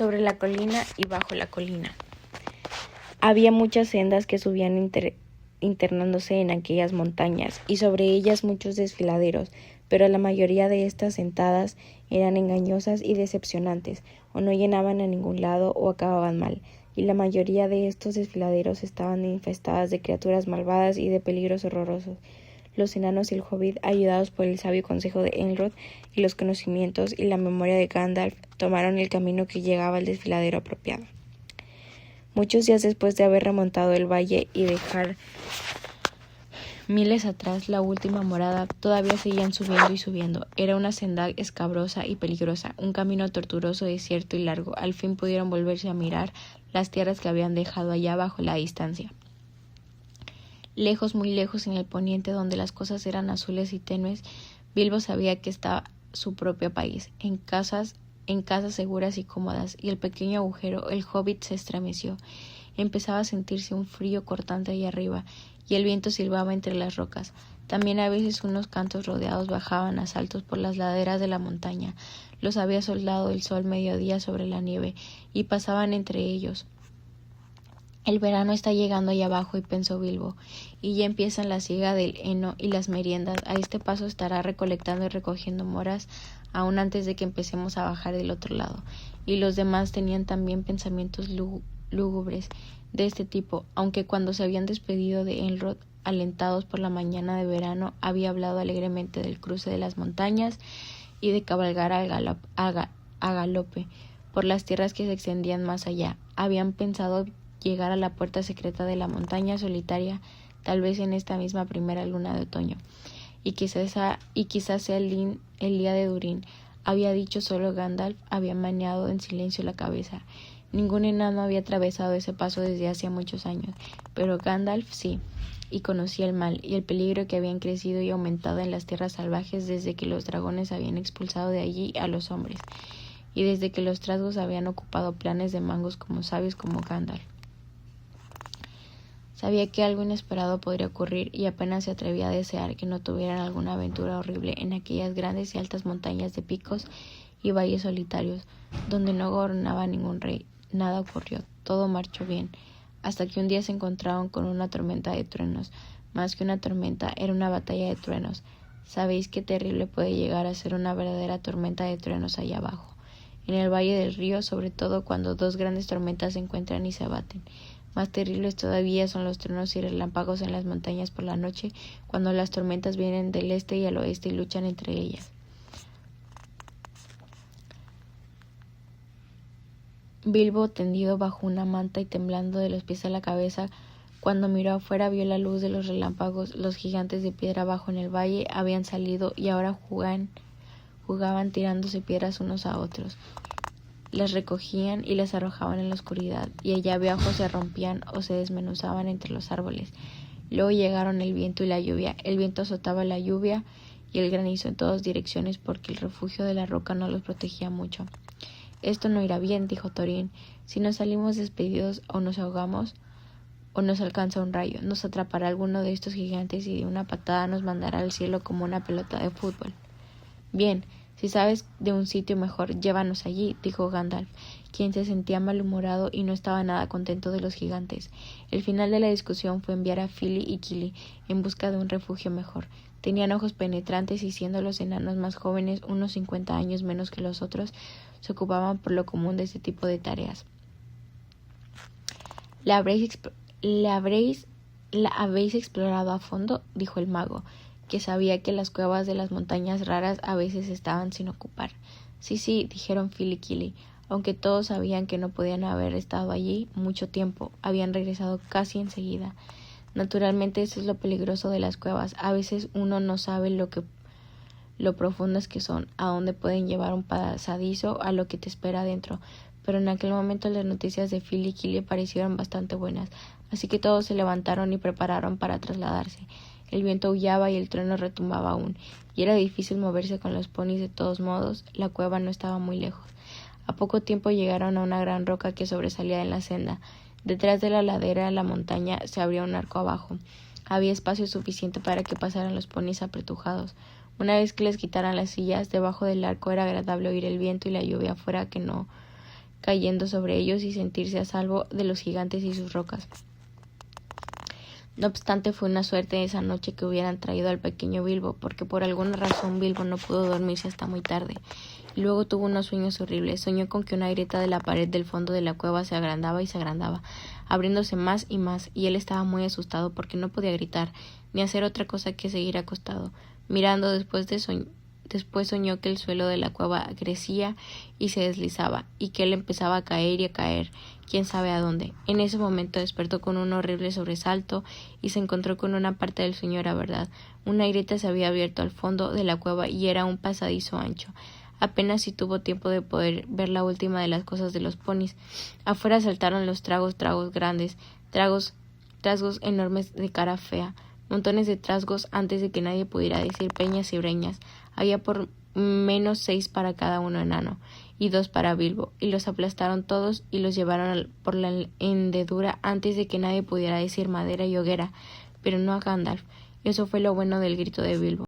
sobre la colina y bajo la colina. Había muchas sendas que subían internándose en aquellas montañas, y sobre ellas muchos desfiladeros, pero la mayoría de estas sentadas eran engañosas y decepcionantes, o no llenaban a ningún lado o acababan mal, y la mayoría de estos desfiladeros estaban infestadas de criaturas malvadas y de peligros horrorosos. Los enanos y el hobbit, ayudados por el sabio consejo de Elrond y los conocimientos y la memoria de Gandalf, tomaron el camino que llegaba al desfiladero apropiado. Muchos días después de haber remontado el valle y dejar miles atrás la última morada, todavía seguían subiendo y subiendo. Era una senda escabrosa y peligrosa, un camino tortuoso, desierto y largo. Al fin pudieron volverse a mirar las tierras que habían dejado allá bajo la distancia. Lejos, muy lejos, en el poniente, donde las cosas eran azules y tenues, Bilbo sabía que estaba su propio país, en casas seguras y cómodas, y el pequeño agujero, el hobbit, se estremeció. Empezaba a sentirse un frío cortante allá arriba, y el viento silbaba entre las rocas. También a veces unos cantos rodeados bajaban a saltos por las laderas de la montaña. Los había soldado el sol mediodía sobre la nieve, y pasaban entre ellos. El verano está llegando allá abajo, y pensó Bilbo, y ya empiezan la siega del heno y las meriendas. A este paso estará recolectando y recogiendo moras aún antes de que empecemos a bajar del otro lado. Y los demás tenían también pensamientos lúgubres de este tipo, aunque cuando se habían despedido de Elrond, alentados por la mañana de verano, había hablado alegremente del cruce de las montañas y de cabalgar a galope por las tierras que se extendían más allá. Habían pensado llegar a la puerta secreta de la montaña solitaria, tal vez en esta misma primera luna de otoño, y quizás sea el día de Durin. Había dicho solo Gandalf, había meneado en silencio la cabeza. Ningún enano había atravesado ese paso desde hacía muchos años, pero Gandalf sí, y conocía el mal y el peligro que habían crecido y aumentado en las tierras salvajes desde que los dragones habían expulsado de allí a los hombres, y desde que los trasgos habían ocupado planes de mangos como sabios como Gandalf. Sabía que algo inesperado podría ocurrir y apenas se atrevía a desear que no tuvieran alguna aventura horrible en aquellas grandes y altas montañas de picos y valles solitarios, donde no gobernaba ningún rey. Nada ocurrió, todo marchó bien, hasta que un día se encontraron con una tormenta de truenos. Más que una tormenta, era una batalla de truenos. ¿Sabéis qué terrible puede llegar a ser una verdadera tormenta de truenos allá abajo, en el valle del río, sobre todo cuando dos grandes tormentas se encuentran y se abaten? Más terribles todavía son los truenos y relámpagos en las montañas por la noche, cuando las tormentas vienen del este y al oeste y luchan entre ellas. Bilbo, tendido bajo una manta y temblando de los pies a la cabeza, cuando miró afuera vio la luz de los relámpagos. Los gigantes de piedra abajo en el valle habían salido y ahora jugaban tirándose piedras unos a otros. Las recogían y las arrojaban en la oscuridad, y allá abajo se rompían o se desmenuzaban entre los árboles. Luego llegaron el viento y la lluvia. El viento azotaba la lluvia y el granizo en todas direcciones porque el refugio de la roca no los protegía mucho. «Esto no irá bien», dijo Thorin. «Si nos salimos despedidos o nos ahogamos o nos alcanza un rayo, nos atrapará alguno de estos gigantes y de una patada nos mandará al cielo como una pelota de fútbol». «Bien, si sabes de un sitio mejor, llévanos allí», dijo Gandalf, quien se sentía malhumorado y no estaba nada contento de los gigantes. El final de la discusión fue enviar a Fili y Kili en busca de un refugio mejor. Tenían ojos penetrantes y, siendo los enanos más jóvenes, unos 50 años menos que los otros, se ocupaban por lo común de este tipo de tareas. ¿La habéis explorado a fondo?, dijo el mago, que sabía que las cuevas de las montañas raras a veces estaban sin ocupar. Sí, dijeron Phil y Kili, aunque todos sabían que no podían haber estado allí mucho tiempo. Habían regresado casi enseguida. Naturalmente, eso es lo peligroso de las cuevas. A veces uno no sabe lo profundas que son, a dónde pueden llevar un pasadizo, a lo que te espera adentro. Pero en aquel momento las noticias de Phil y Kili parecieron bastante buenas, así que todos se levantaron y prepararon para trasladarse. El viento aullaba y el trueno retumbaba aún, y era difícil moverse con los ponis. De todos modos, la cueva no estaba muy lejos. A poco tiempo llegaron a una gran roca que sobresalía en la senda. Detrás de la ladera de la montaña se abría un arco abajo. Había espacio suficiente para que pasaran los ponis apretujados. Una vez que les quitaran las sillas, debajo del arco era agradable oír el viento y la lluvia afuera, que cayendo sobre ellos y sentirse a salvo de los gigantes y sus rocas. No obstante, fue una suerte esa noche que hubieran traído al pequeño Bilbo, porque por alguna razón Bilbo no pudo dormirse hasta muy tarde. Y luego tuvo unos sueños horribles. Soñó con que una grieta de la pared del fondo de la cueva se agrandaba y se agrandaba, abriéndose más, y él estaba muy asustado porque no podía gritar, ni hacer otra cosa que seguir acostado, mirando. Después soñó que el suelo de la cueva crecía y se deslizaba, y que él empezaba a caer y a caer, quién sabe a dónde. En ese momento despertó con un horrible sobresalto y se encontró con una parte del sueño era verdad. Una grieta se había abierto al fondo de la cueva y era un pasadizo ancho. Apenas si tuvo tiempo de poder ver la última de las cosas de los ponis. Afuera saltaron los tragos grandes, trasgos enormes de cara fea, montones de trasgos antes de que nadie pudiera decir peñas y breñas. Había por menos 6 para cada uno enano, y 2 para Bilbo, y los aplastaron todos y los llevaron por la hendedura antes de que nadie pudiera decir madera y hoguera, pero no a Gandalf. Eso fue lo bueno del grito de Bilbo.